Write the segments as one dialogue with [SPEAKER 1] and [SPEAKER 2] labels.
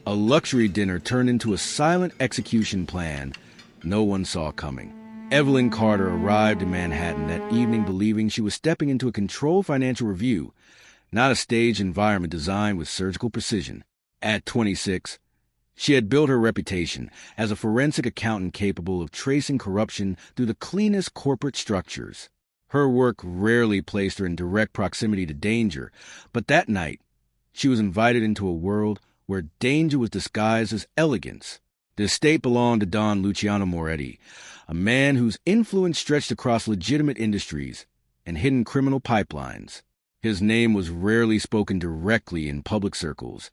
[SPEAKER 1] A luxury dinner turned into a silent execution plan no one saw coming. Evelyn Carter arrived in Manhattan that evening believing she was stepping into a controlled financial review, not a staged environment designed with surgical precision. At 26, she had built her reputation as a forensic accountant capable of tracing corruption through the cleanest corporate structures. Her work rarely placed her in direct proximity to danger, but that night, she was invited into a world where danger was disguised as elegance. The estate belonged to Don Luciano Moretti, a man whose influence stretched across legitimate industries and hidden criminal pipelines. His name was rarely spoken directly in public circles,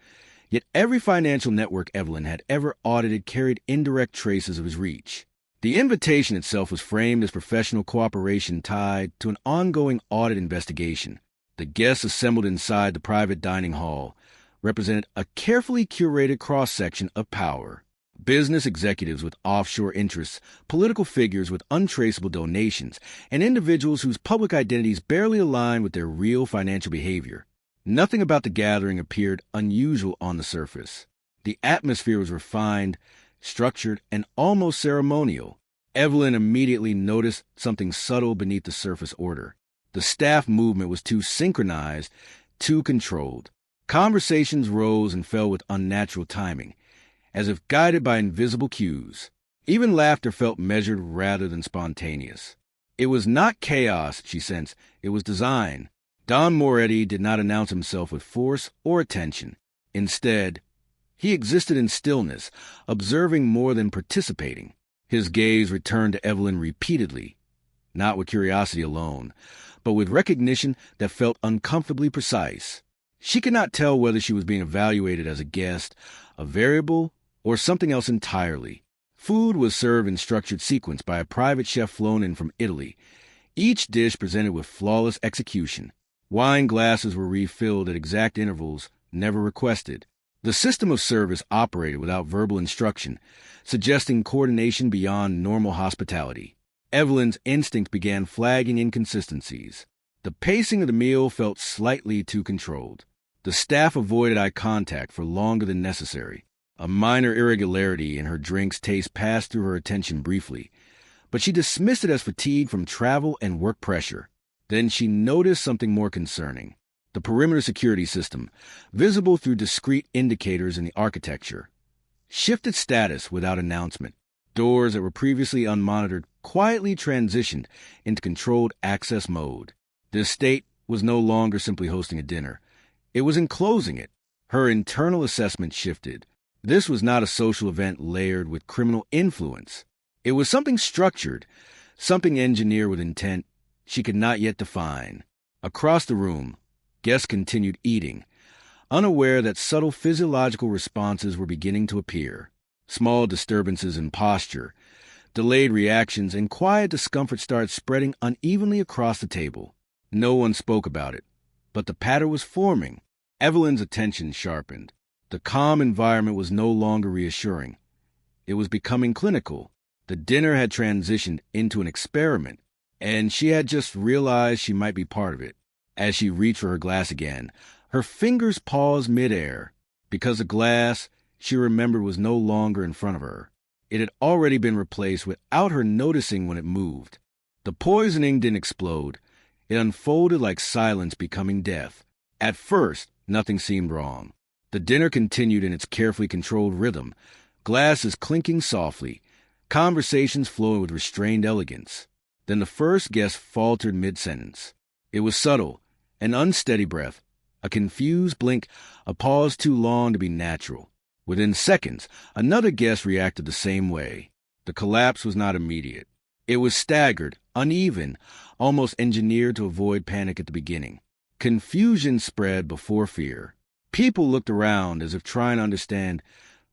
[SPEAKER 1] yet every financial network Evelyn had ever audited carried indirect traces of his reach. The invitation itself was framed as professional cooperation tied to an ongoing audit investigation. The guests assembled inside the private dining hall represented a carefully curated cross-section of power. Business executives with offshore interests, political figures with untraceable donations, and individuals whose public identities barely aligned with their real financial behavior. Nothing about the gathering appeared unusual on the surface. The atmosphere was refined, structured, and almost ceremonial. Evelyn immediately noticed something subtle beneath the surface order. The staff movement was too synchronized, too controlled. Conversations rose and fell with unnatural timing, as if guided by invisible cues. Even laughter felt measured rather than spontaneous. It was not chaos, she sensed. It was design. Don Moretti did not announce himself with force or attention. Instead, he existed in stillness, observing more than participating. His gaze returned to Evelyn repeatedly, not with curiosity alone, but with recognition that felt uncomfortably precise. She could not tell whether she was being evaluated as a guest, a variable, or something else entirely. Food was served in structured sequence by a private chef flown in from Italy, each dish presented with flawless execution. Wine glasses were refilled at exact intervals, never requested. The system of service operated without verbal instruction, suggesting coordination beyond normal hospitality. Evelyn's instinct began flagging inconsistencies. The pacing of the meal felt slightly too controlled. The staff avoided eye contact for longer than necessary. A minor irregularity in her drink's taste passed through her attention briefly, but she dismissed it as fatigue from travel and work pressure. Then she noticed something more concerning. The perimeter security system, visible through discrete indicators in the architecture, shifted status without announcement. Doors that were previously unmonitored quietly transitioned into controlled access mode. The estate was no longer simply hosting a dinner. It was enclosing it. Her internal assessment shifted. This was not a social event layered with criminal influence. It was something structured, something engineered with intent she could not yet define. Across the room, guests continued eating, unaware that subtle physiological responses were beginning to appear. Small disturbances in posture, delayed reactions, and quiet discomfort started spreading unevenly across the table. No one spoke about it, but the pattern was forming. Evelyn's attention sharpened. The calm environment was no longer reassuring. It was becoming clinical. The dinner had transitioned into an experiment, and she had just realized she might be part of it. As she reached for her glass again, her fingers paused midair, because the glass she remembered was no longer in front of her. It had already been replaced without her noticing when it moved. The poisoning didn't explode. It unfolded like silence becoming death. At first, nothing seemed wrong. The dinner continued in its carefully controlled rhythm, glasses clinking softly, conversations flowing with restrained elegance. Then the first guest faltered mid-sentence. It was subtle, an unsteady breath, a confused blink, a pause too long to be natural. Within seconds, another guest reacted the same way. The collapse was not immediate. It was staggered, uneven, almost engineered to avoid panic at the beginning. Confusion spread before fear. People looked around as if trying to understand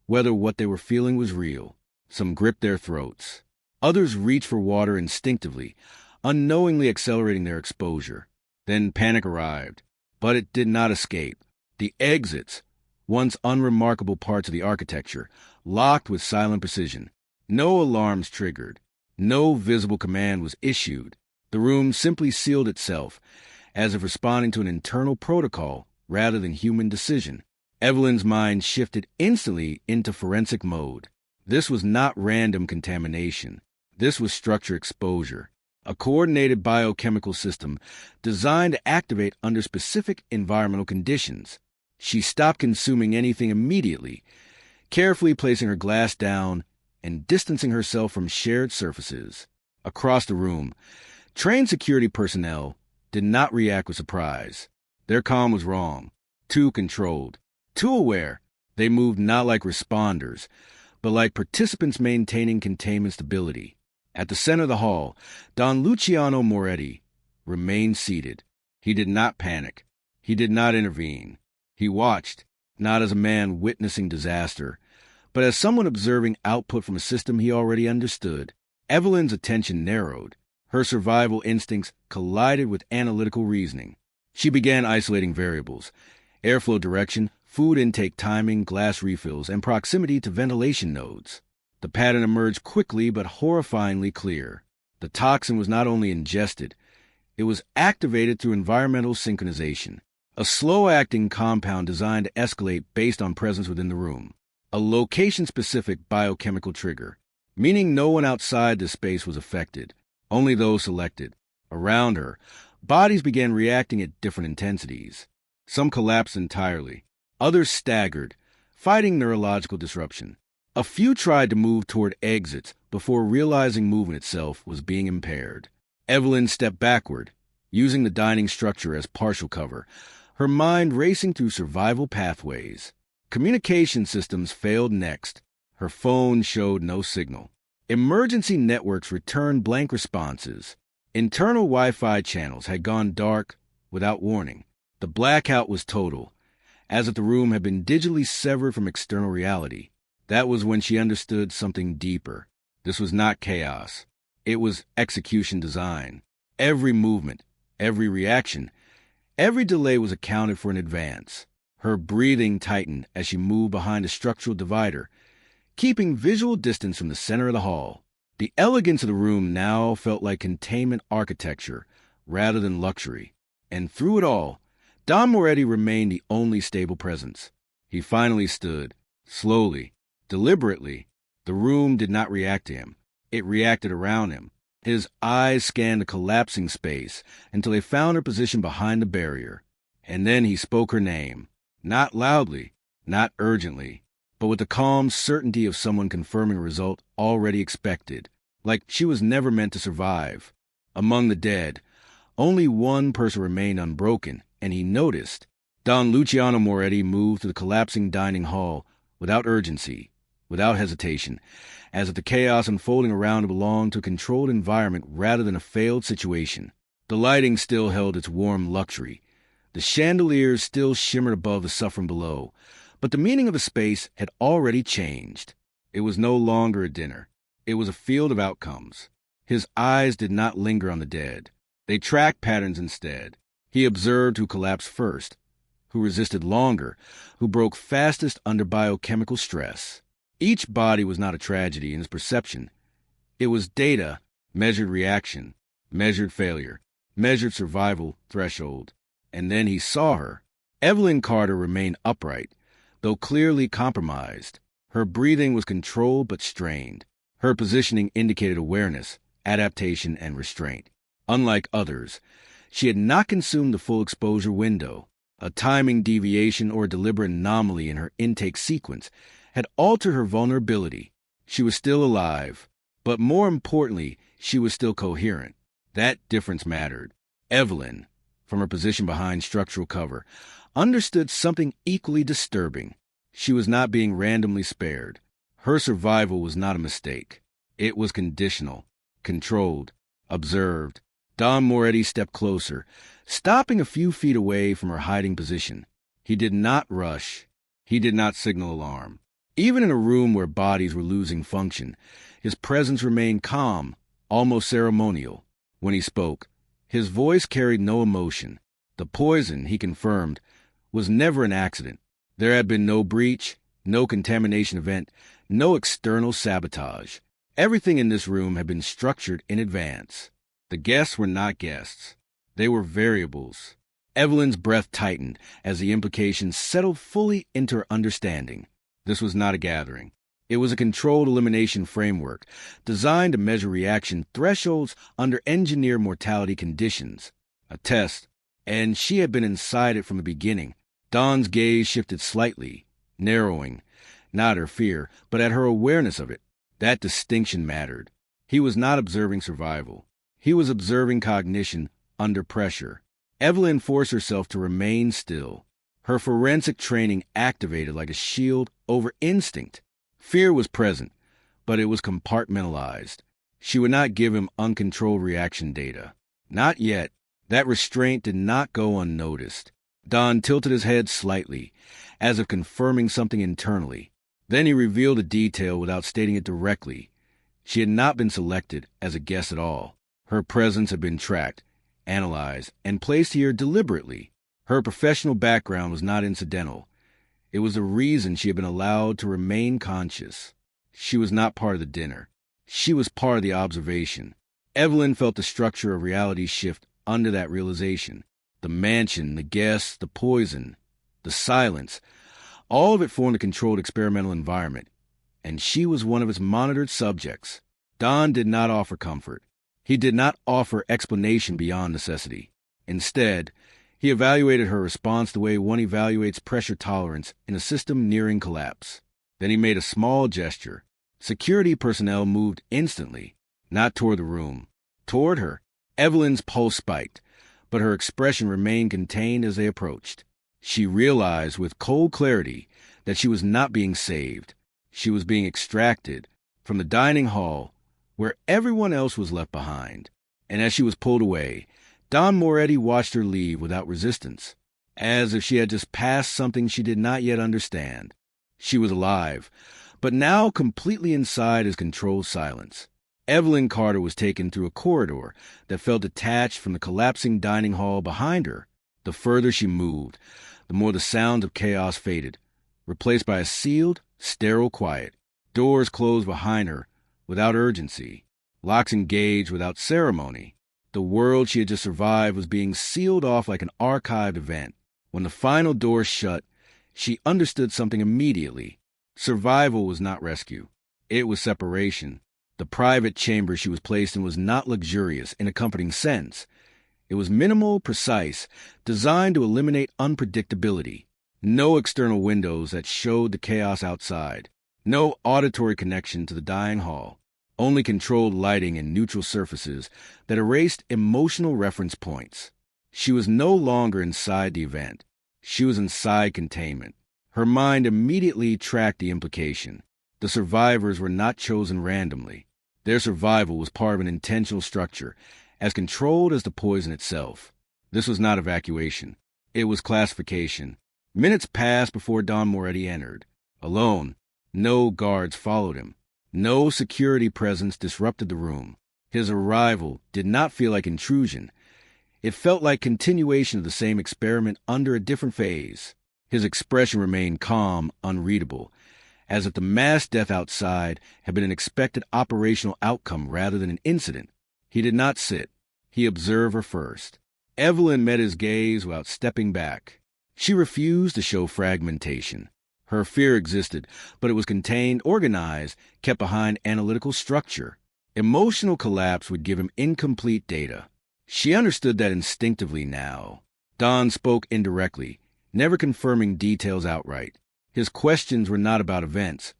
[SPEAKER 1] whether what they were feeling was real. Some gripped their throats. Others reached for water instinctively, unknowingly accelerating their exposure. Then panic arrived, but it did not escape. The exits, once unremarkable parts of the architecture, locked with silent precision. No alarms triggered. No visible command was issued. The room simply sealed itself, as if responding to an internal protocol rather than human decision. Evelyn's mind shifted instantly into forensic mode. This was not random contamination. This was structure exposure, a coordinated biochemical system designed to activate under specific environmental conditions. She stopped consuming anything immediately, carefully placing her glass down and distancing herself from shared surfaces. Across the room, trained security personnel did not react with surprise. Their calm was wrong, too controlled, too aware. They moved not like responders, but like participants maintaining containment stability. At the center of the hall, Don Luciano Moretti remained seated. He did not panic. He did not intervene. He watched, not as a man witnessing disaster, but as someone observing output from a system he already understood. Evelyn's attention narrowed. Her survival instincts collided with analytical reasoning. She began isolating variables: airflow direction, food intake timing, glass refills, and proximity to ventilation nodes. The pattern emerged quickly but horrifyingly clear. The toxin was not only ingested, it was activated through environmental synchronization, a slow-acting compound designed to escalate based on presence within the room, a location-specific biochemical trigger, meaning no one outside the space was affected, only those selected. Around her, bodies began reacting at different intensities. Some collapsed entirely. Others staggered, fighting neurological disruption. A few tried to move toward exits before realizing movement itself was being impaired. Evelyn stepped backward, using the dining structure as partial cover, her mind racing through survival pathways. Communication systems failed next. Her phone showed no signal. Emergency networks returned blank responses. Internal Wi-Fi channels had gone dark without warning. The blackout was total, as if the room had been digitally severed from external reality. That was when she understood something deeper. This was not chaos. It was execution design. Every movement, every reaction, every delay was accounted for in advance. Her breathing tightened as she moved behind a structural divider, keeping visual distance from the center of the hall. The elegance of the room now felt like containment architecture rather than luxury. And through it all, Don Moretti remained the only stable presence. He finally stood, slowly, deliberately. The room did not react to him. It reacted around him. His eyes scanned the collapsing space until they found her position behind the barrier. And then he spoke her name, not loudly, not urgently, but with the calm certainty of someone confirming a result already expected, like she was never meant to survive. Among the dead, only one person remained unbroken, and he noticed. Don Luciano Moretti moved to the collapsing dining hall without urgency, without hesitation, as if the chaos unfolding around him belonged to a controlled environment rather than a failed situation. The lighting still held its warm luxury. The chandeliers still shimmered above the suffering below, but the meaning of the space had already changed. It was no longer a dinner. It was a field of outcomes. His eyes did not linger on the dead. They tracked patterns instead. He observed who collapsed first, who resisted longer, who broke fastest under biochemical stress. Each body was not a tragedy in his perception. It was data, measured reaction, measured failure, measured survival threshold. And then he saw her. Evelyn Carter remained upright, though clearly compromised. Her breathing was controlled but strained. Her positioning indicated awareness, adaptation, and restraint. Unlike others, she had not consumed the full exposure window. A timing deviation or a deliberate anomaly in her intake sequence had altered her vulnerability. She was still alive, but more importantly, she was still coherent. That difference mattered. Evelyn, from her position behind structural cover, understood something equally disturbing. She was not being randomly spared. Her survival was not a mistake. It was conditional, controlled, observed. Don Moretti stepped closer, stopping a few feet away from her hiding position. He did not rush. He did not signal alarm. Even in a room where bodies were losing function, his presence remained calm, almost ceremonial. When he spoke, his voice carried no emotion. The poison, he confirmed, was never an accident. There had been no breach, no contamination event, no external sabotage. Everything in this room had been structured in advance. The guests were not guests. They were variables. Evelyn's breath tightened as the implications settled fully into her understanding. This was not a gathering. It was a controlled elimination framework designed to measure reaction thresholds under engineered mortality conditions. A test, and she had been inside it from the beginning. Don's gaze shifted slightly, narrowing, not at her fear, but at her awareness of it. That distinction mattered. He was not observing survival. He was observing cognition under pressure. Evelyn forced herself to remain still. Her forensic training activated like a shield over instinct. Fear was present, but it was compartmentalized. She would not give him uncontrolled reaction data. Not yet. That restraint did not go unnoticed. Don tilted his head slightly, as if confirming something internally. Then he revealed a detail without stating it directly. She had not been selected as a guest at all. Her presence had been tracked, analyzed, and placed here deliberately. Her professional background was not incidental. It was the reason she had been allowed to remain conscious. She was not part of the dinner. She was part of the observation. Evelyn felt the structure of reality shift under that realization. The mansion, the guests, the poison, the silence, all of it formed a controlled experimental environment, and she was one of its monitored subjects. Don did not offer comfort. He did not offer explanation beyond necessity. Instead, he evaluated her response the way one evaluates pressure tolerance in a system nearing collapse. Then he made a small gesture. Security personnel moved instantly, not toward the room, toward her. Evelyn's pulse spiked, but her expression remained contained as they approached. She realized with cold clarity that she was not being saved. She was being extracted from the dining hall where everyone else was left behind. And as she was pulled away, Don Moretti watched her leave without resistance, as if she had just passed something she did not yet understand. She was alive, but now completely inside his controlled silence. Evelyn Carter was taken through a corridor that felt detached from the collapsing dining hall behind her. The further she moved, the more the sound of chaos faded, replaced by a sealed, sterile quiet. Doors closed behind her without urgency, locks engaged without ceremony. The world she had just survived was being sealed off like an archived event. When the final door shut, she understood something immediately. Survival was not rescue. It was separation. The private chamber she was placed in was not luxurious in a comforting sense. It was minimal, precise, designed to eliminate unpredictability. No external windows that showed the chaos outside. No auditory connection to the dining hall. Only controlled lighting and neutral surfaces that erased emotional reference points. She was no longer inside the event. She was inside containment. Her mind immediately tracked the implication. The survivors were not chosen randomly. Their survival was part of an intentional structure, as controlled as the poison itself. This was not evacuation. It was classification. Minutes passed before Don Moretti entered. Alone. No guards followed him. No security presence disrupted the room. His arrival did not feel like intrusion. It felt like continuation of the same experiment under a different phase. His expression remained calm, unreadable, as if the mass death outside had been an expected operational outcome rather than an incident. He did not sit. He observed her first. Evelyn met his gaze without stepping back. She refused to show fragmentation. Her fear existed, but it was contained, organized, kept behind analytical structure. Emotional collapse would give him incomplete data. She understood that instinctively now. Don spoke indirectly, never confirming details outright. His questions were not about events.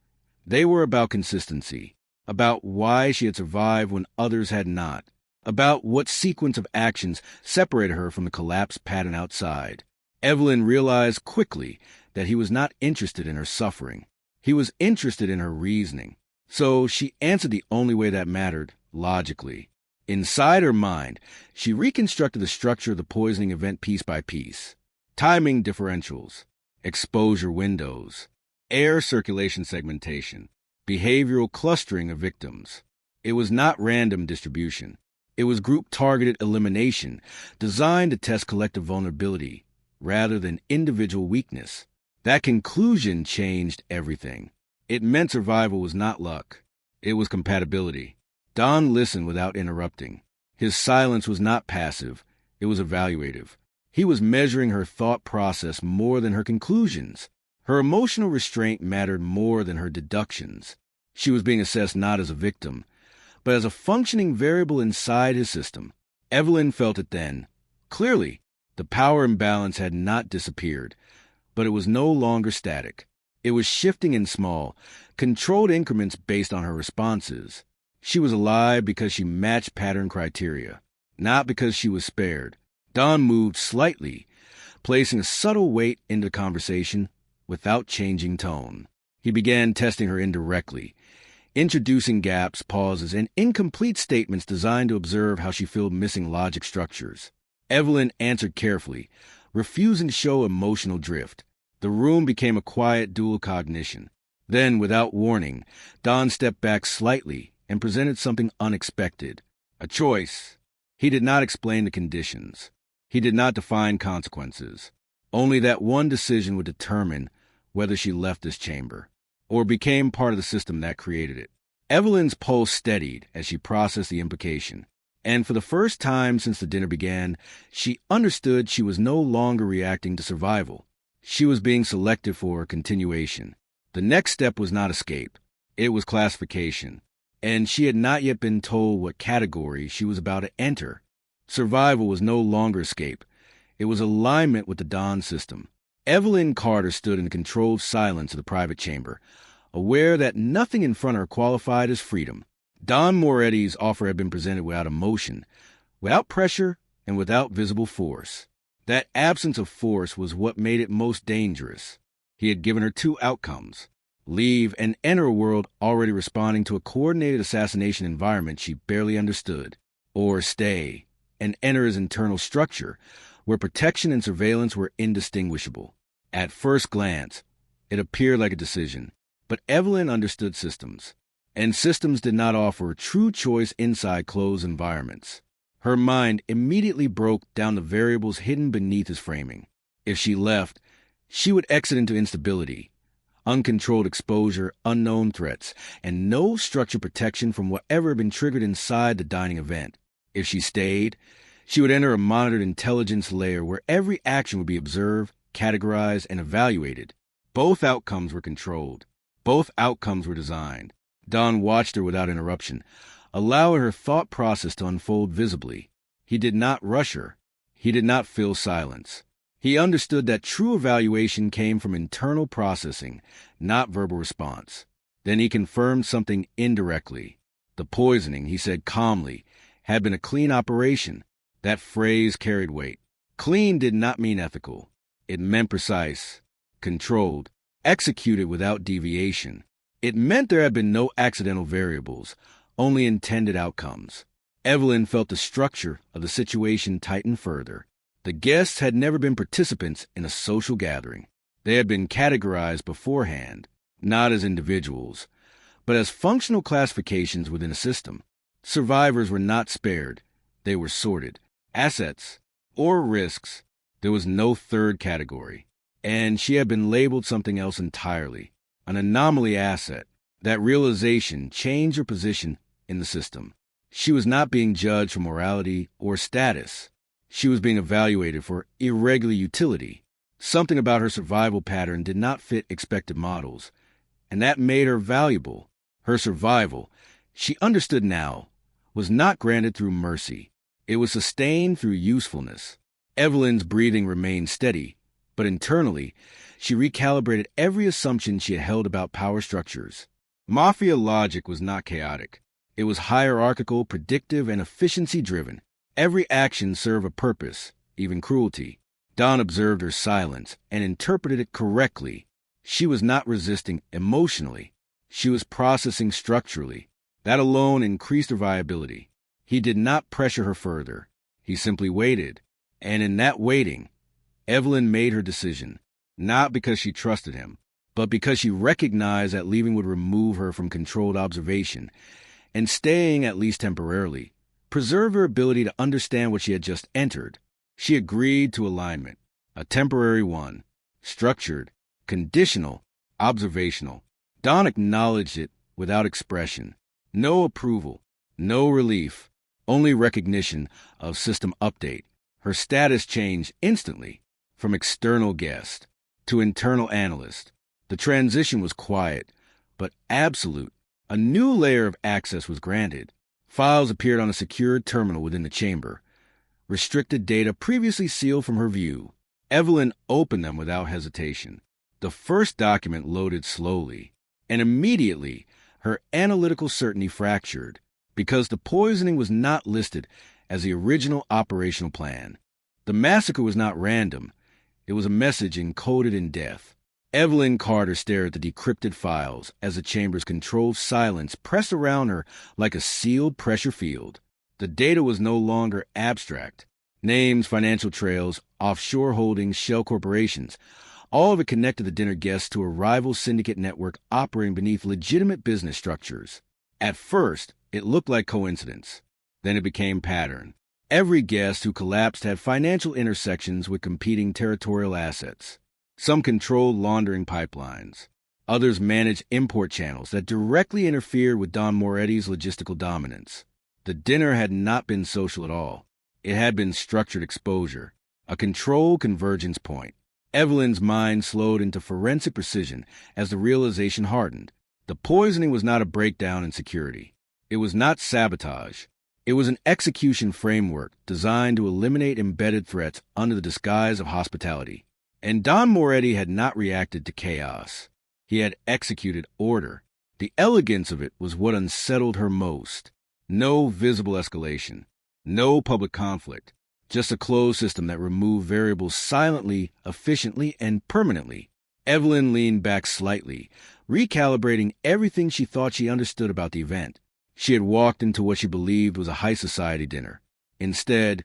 [SPEAKER 1] They were about consistency, about why she had survived when others had not, about what sequence of actions separated her from the collapse pattern outside. Evelyn realized quickly that he was not interested in her suffering. He was interested in her reasoning. So she answered the only way that mattered, logically. Inside her mind, she reconstructed the structure of the poisoning event piece by piece. Timing differentials, exposure windows, air circulation segmentation, behavioral clustering of victims. It was not random distribution. It was group-targeted elimination, designed to test collective vulnerability rather than individual weakness. That conclusion changed everything. It meant survival was not luck. It was compatibility. Don listened without interrupting. His silence was not passive. It was evaluative. He was measuring her thought process more than her conclusions. Her emotional restraint mattered more than her deductions. She was being assessed not as a victim, but as a functioning variable inside his system. Evelyn felt it then. Clearly, the power imbalance had not disappeared, but it was no longer static. It was shifting in small, controlled increments based on her responses. She was alive because she matched pattern criteria, not because she was spared. Don moved slightly, placing a subtle weight into the conversation without changing tone. He began testing her indirectly, introducing gaps, pauses, and incomplete statements designed to observe how she filled missing logic structures. Evelyn answered carefully, refusing to show emotional drift. The room became a quiet dual cognition. Then, without warning, Don stepped back slightly and presented something unexpected. A choice. He did not explain the conditions. He did not define consequences. Only that one decision would determine whether she left this chamber or became part of the system that created it. Evelyn's pulse steadied as she processed the implication, and for the first time since the dinner began, she understood she was no longer reacting to survival. She was being selected for continuation. The next step was not escape. It was classification, and she had not yet been told what category she was about to enter. Survival was no longer escape. It was alignment with the Don system. Evelyn Carter stood in the controlled silence of the private chamber, aware that nothing in front of her qualified as freedom. Don Moretti's offer had been presented without emotion, without pressure, and without visible force. That absence of force was what made it most dangerous. He had given her two outcomes: leave and enter a world already responding to a coordinated assassination environment she barely understood, or stay and enter his internal structure, where protection and surveillance were indistinguishable. At first glance, it appeared like a decision, but Evelyn understood systems, and systems did not offer true choice inside closed environments. Her mind immediately broke down the variables hidden beneath his framing. If she left, she would exit into instability, uncontrolled exposure, unknown threats, and no structured protection from whatever had been triggered inside the dining event. If she stayed, she would enter a monitored intelligence layer where every action would be observed, categorized, and evaluated. Both outcomes were controlled. Both outcomes were designed. Don watched her without interruption, allowing her thought process to unfold visibly. He did not rush her. He did not fill silence. He understood that true evaluation came from internal processing, not verbal response. Then he confirmed something indirectly. The poisoning, he said calmly, had been a clean operation. That phrase carried weight. Clean did not mean ethical. It meant precise, controlled, executed without deviation. It meant there had been no accidental variables, only intended outcomes. Evelyn felt the structure of the situation tighten further. The guests had never been participants in a social gathering. They had been categorized beforehand, not as individuals, but as functional classifications within a system. Survivors were not spared. They were sorted. Assets or risks. There was no third category. And she had been labeled something else entirely, an anomaly asset. That realization changed her position in the system. She was not being judged for morality or status. She was being evaluated for irregular utility. Something about her survival pattern did not fit expected models, and that made her valuable. Her survival, she understood now, was not granted through mercy. It was sustained through usefulness. Evelyn's breathing remained steady, but internally, she recalibrated every assumption she had held about power structures. Mafia logic was not chaotic. It was hierarchical, predictive, and efficiency-driven. Every action served a purpose, even cruelty. Don observed her silence and interpreted it correctly. She was not resisting emotionally. She was processing structurally. That alone increased her viability. He did not pressure her further. He simply waited. And in that waiting, Evelyn made her decision, not because she trusted him, but because she recognized that leaving would remove her from controlled observation, and staying, at least temporarily, preserve her ability to understand what she had just entered. She agreed to alignment, a temporary one, structured, conditional, observational. Don acknowledged it without expression. No approval, no relief, only recognition of system update. Her status changed instantly from external guest to internal analyst. The transition was quiet, but absolute. A new layer of access was granted. Files appeared on a secured terminal within the chamber. Restricted data previously sealed from her view. Evelyn opened them without hesitation. The first document loaded slowly, and immediately her analytical certainty fractured because the poisoning was not listed as the original operational plan. The massacre was not random. It was a message encoded in death. Evelyn Carter stared at the decrypted files as the chamber's controlled silence pressed around her like a sealed pressure field. The data was no longer abstract. Names, financial trails, offshore holdings, shell corporations, all of it connected the dinner guests to a rival syndicate network operating beneath legitimate business structures. At first, it looked like coincidence. Then it became pattern. Every guest who collapsed had financial intersections with competing territorial assets. Some controlled laundering pipelines. Others managed import channels that directly interfered with Don Moretti's logistical dominance. The dinner had not been social at all. It had been structured exposure, a control convergence point. Evelyn's mind slowed into forensic precision as the realization hardened. The poisoning was not a breakdown in security. It was not sabotage. It was an execution framework designed to eliminate embedded threats under the disguise of hospitality. And Don Moretti had not reacted to chaos. He had executed order. The elegance of it was what unsettled her most. No visible escalation. No public conflict. Just a closed system that removed variables silently, efficiently, and permanently. Evelyn leaned back slightly, recalibrating everything she thought she understood about the event. She had walked into what she believed was a high society dinner. Instead,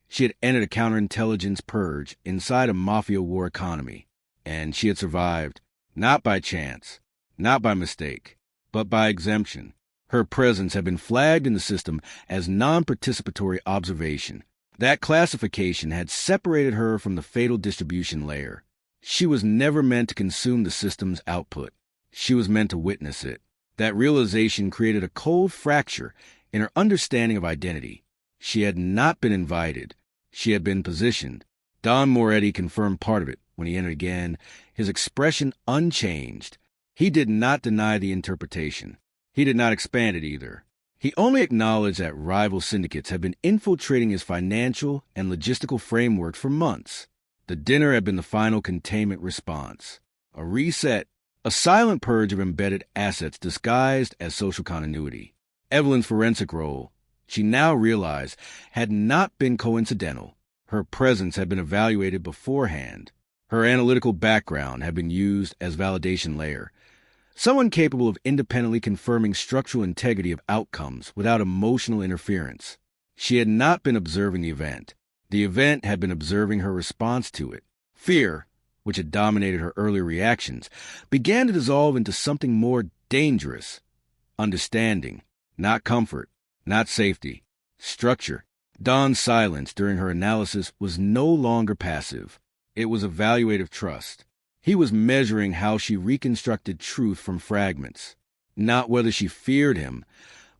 [SPEAKER 1] she had entered a counterintelligence purge inside a Mafia war economy. And she had survived, not by chance, not by mistake, but by exemption. Her presence had been flagged in the system as non-participatory observation. That classification had separated her from the fatal distribution layer. She was never meant to consume the system's output. She was meant to witness it. That realization created a cold fracture in her understanding of identity. She had not been invited. She had been positioned. Don Moretti confirmed part of it when he entered again, his expression unchanged. He did not deny the interpretation. He did not expand it either. He only acknowledged that rival syndicates had been infiltrating his financial and logistical framework for months. The dinner had been the final containment response. A reset, a silent purge of embedded assets disguised as social continuity. Evelyn's forensic role, she now realized, had not been coincidental. Her presence had been evaluated beforehand. Her analytical background had been used as validation layer. Someone capable of independently confirming structural integrity of outcomes without emotional interference. She had not been observing the event. The event had been observing her response to it. Fear, which had dominated her earlier reactions, began to dissolve into something more dangerous. Understanding, not comfort, not safety. Structure. Dawn's silence during her analysis was no longer passive. It was evaluative trust. He was measuring how she reconstructed truth from fragments. Not whether she feared him,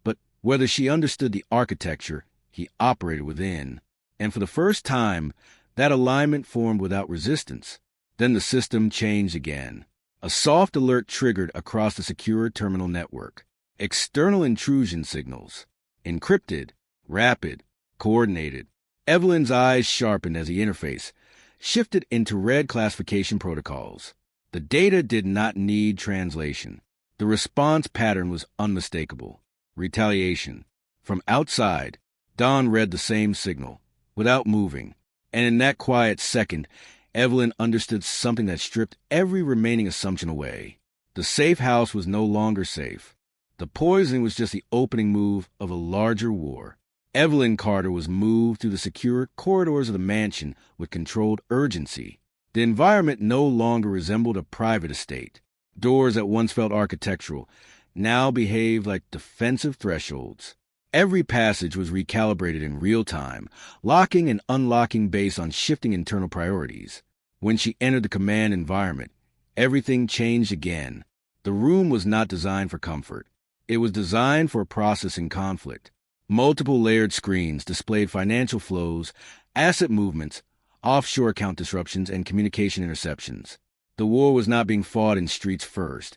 [SPEAKER 1] but whether she understood the architecture he operated within. And for the first time, that alignment formed without resistance. Then the system changed again. A soft alert triggered across the secure terminal network. External intrusion signals. Encrypted, rapid, coordinated. Evelyn's eyes sharpened as the interface shifted into red classification protocols. The data did not need translation. The response pattern was unmistakable. Retaliation. From outside, Don read the same signal, without moving. And in that quiet second, Evelyn understood something that stripped every remaining assumption away. The safe house was no longer safe. The poisoning was just the opening move of a larger war. Evelyn Carter was moved through the secure corridors of the mansion with controlled urgency. The environment no longer resembled a private estate. Doors that once felt architectural now behaved like defensive thresholds. Every passage was recalibrated in real time, locking and unlocking based on shifting internal priorities. When she entered the command environment, everything changed again. The room was not designed for comfort. It was designed for processing conflict. Multiple layered screens displayed financial flows, asset movements, offshore account disruptions, and communication interceptions. The war was not being fought in streets first.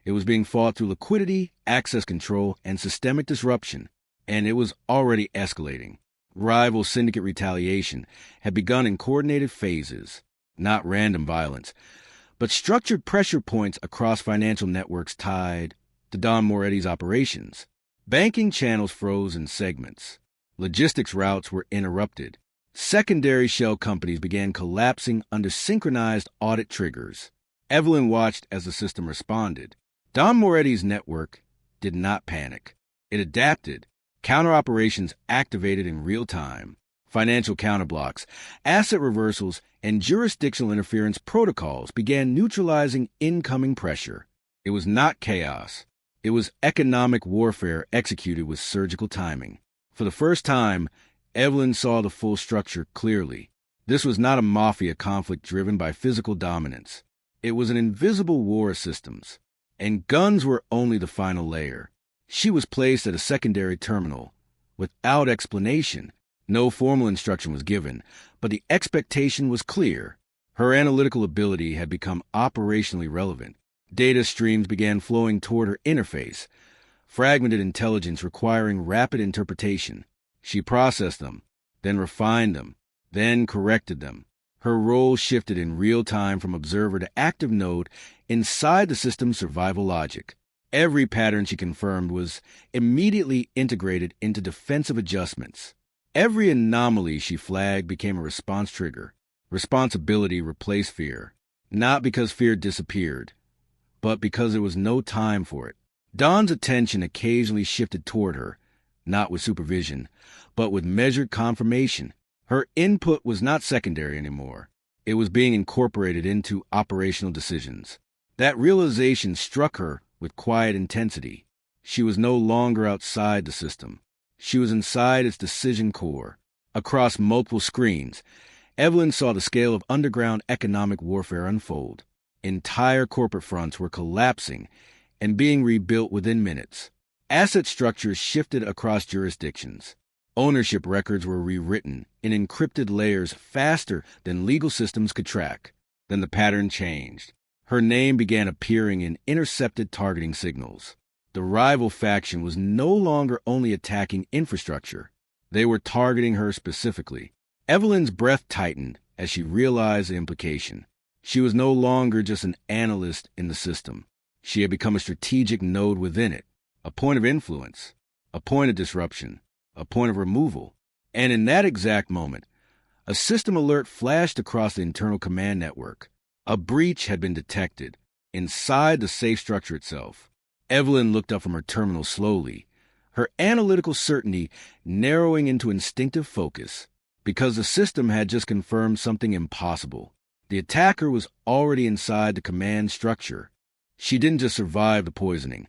[SPEAKER 1] It was being fought through liquidity, access control, and systemic disruption, and it was already escalating. Rival syndicate retaliation had begun in coordinated phases, not random violence, but structured pressure points across financial networks tied to Don Moretti's operations. Banking channels froze in segments. Logistics routes were interrupted. Secondary shell companies began collapsing under synchronized audit triggers. Evelyn watched as the system responded. Don Moretti's network did not panic. It adapted. Counter-operations activated in real time. Financial counterblocks, asset reversals, and jurisdictional interference protocols began neutralizing incoming pressure. It was not chaos. It was economic warfare executed with surgical timing. For the first time, Evelyn saw the full structure clearly. This was not a mafia conflict driven by physical dominance. It was an invisible war of systems. And guns were only the final layer. She was placed at a secondary terminal. Without explanation, no formal instruction was given, but the expectation was clear. Her analytical ability had become operationally relevant. Data streams began flowing toward her interface, fragmented intelligence requiring rapid interpretation. She processed them, then refined them, then corrected them. Her role shifted in real time from observer to active node inside the system's survival logic. Every pattern she confirmed was immediately integrated into defensive adjustments. Every anomaly she flagged became a response trigger. Responsibility replaced fear, not because fear disappeared, but because there was no time for it. Don's attention occasionally shifted toward her, not with supervision, but with measured confirmation. Her input was not secondary anymore. It was being incorporated into operational decisions. That realization struck her with quiet intensity. She was no longer outside the system. She was inside its decision core. Across multiple screens, Evelyn saw the scale of underground economic warfare unfold. Entire corporate fronts were collapsing and being rebuilt within minutes. Asset structures shifted across jurisdictions. Ownership records were rewritten in encrypted layers faster than legal systems could track. Then the pattern changed. Her name began appearing in intercepted targeting signals. The rival faction was no longer only attacking infrastructure. They were targeting her specifically. Evelyn's breath tightened as she realized the implication. She was no longer just an analyst in the system. She had become a strategic node within it, a point of influence, a point of disruption, a point of removal. And in that exact moment, a system alert flashed across the internal command network. A breach had been detected inside the safe structure itself. Evelyn looked up from her terminal slowly, her analytical certainty narrowing into instinctive focus, because the system had just confirmed something impossible. The attacker was already inside the command structure. She didn't just survive the poisoning.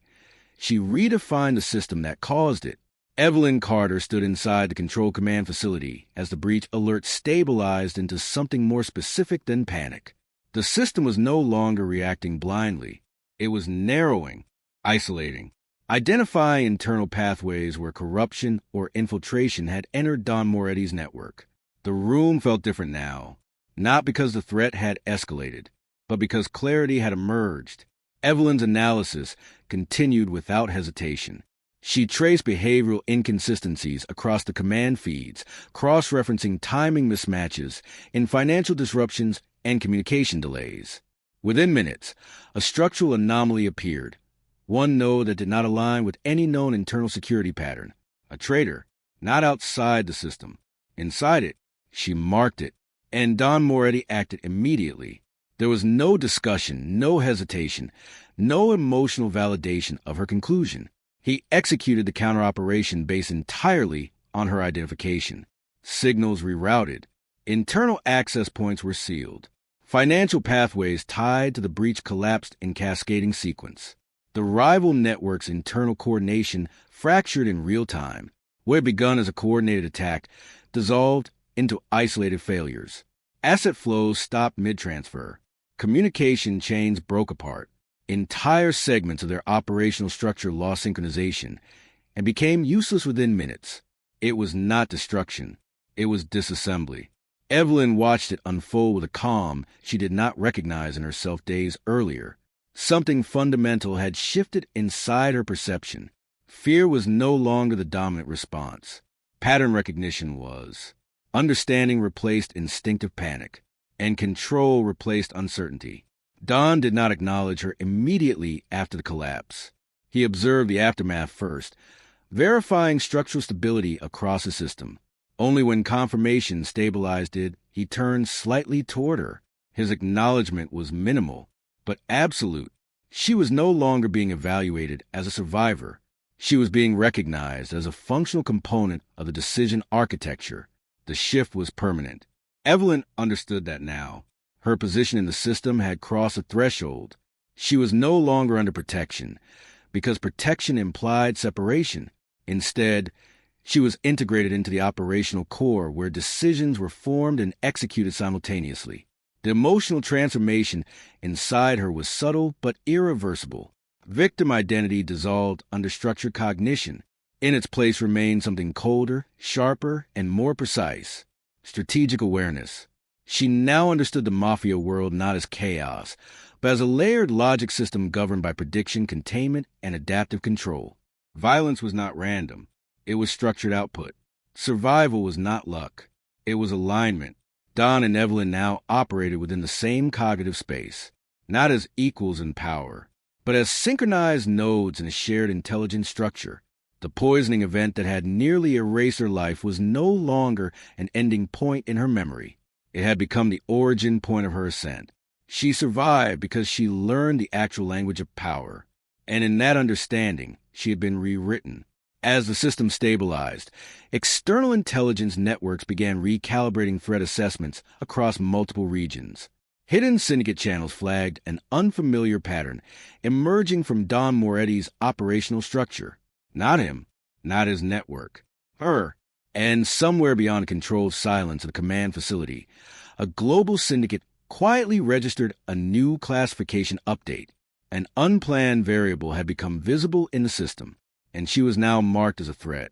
[SPEAKER 1] She redefined the system that caused it. Evelyn Carter stood inside the control command facility as the breach alert stabilized into something more specific than panic. The system was no longer reacting blindly. It was narrowing, isolating, identifying internal pathways where corruption or infiltration had entered Don Moretti's network. The room felt different now, not because the threat had escalated, but because clarity had emerged. Evelyn's analysis continued without hesitation. She traced behavioral inconsistencies across the command feeds, cross-referencing timing mismatches in financial disruptions and communication delays. Within minutes, a structural anomaly appeared, one node that did not align with any known internal security pattern. A traitor, not outside the system. Inside it, she marked it, and Don Moretti acted immediately. There was no discussion, no hesitation, no emotional validation of her conclusion. He executed the counter-operation based entirely on her identification. Signals rerouted. Internal access points were sealed. Financial pathways tied to the breach collapsed in cascading sequence. The rival network's internal coordination fractured in real time. What had begun as a coordinated attack dissolved into isolated failures. Asset flows stopped mid-transfer. Communication chains broke apart. Entire segments of their operational structure lost synchronization and became useless within minutes. It was not destruction. It was disassembly. Evelyn watched it unfold with a calm she did not recognize in herself days earlier. Something fundamental had shifted inside her perception. Fear was no longer the dominant response. Pattern recognition was. Understanding replaced instinctive panic, and control replaced uncertainty. Don did not acknowledge her immediately after the collapse. He observed the aftermath first, verifying structural stability across the system. Only when confirmation stabilized it, he turned slightly toward her. His acknowledgement was minimal, but absolute. She was no longer being evaluated as a survivor. She was being recognized as a functional component of the decision architecture. The shift was permanent. Evelyn understood that now. Her position in the system had crossed a threshold. She was no longer under protection, because protection implied separation. Instead, she was integrated into the operational core where decisions were formed and executed simultaneously. The emotional transformation inside her was subtle but irreversible. Victim identity dissolved under structured cognition. In its place remained something colder, sharper, and more precise: strategic awareness. She now understood the Mafia world not as chaos, but as a layered logic system governed by prediction, containment, and adaptive control. Violence was not random. It was structured output. Survival was not luck. It was alignment. Don and Evelyn now operated within the same cognitive space, not as equals in power, but as synchronized nodes in a shared intelligent structure. The poisoning event that had nearly erased her life was no longer an ending point in her memory. It had become the origin point of her ascent. She survived because she learned the actual language of power, and in that understanding, she had been rewritten. As the system stabilized, external intelligence networks began recalibrating threat assessments across multiple regions. Hidden syndicate channels flagged an unfamiliar pattern emerging from Don Moretti's operational structure. Not him, not his network. Her. And somewhere beyond the controlled silence of the command facility, a global syndicate quietly registered a new classification update. An unplanned variable had become visible in the system, and she was now marked as a threat.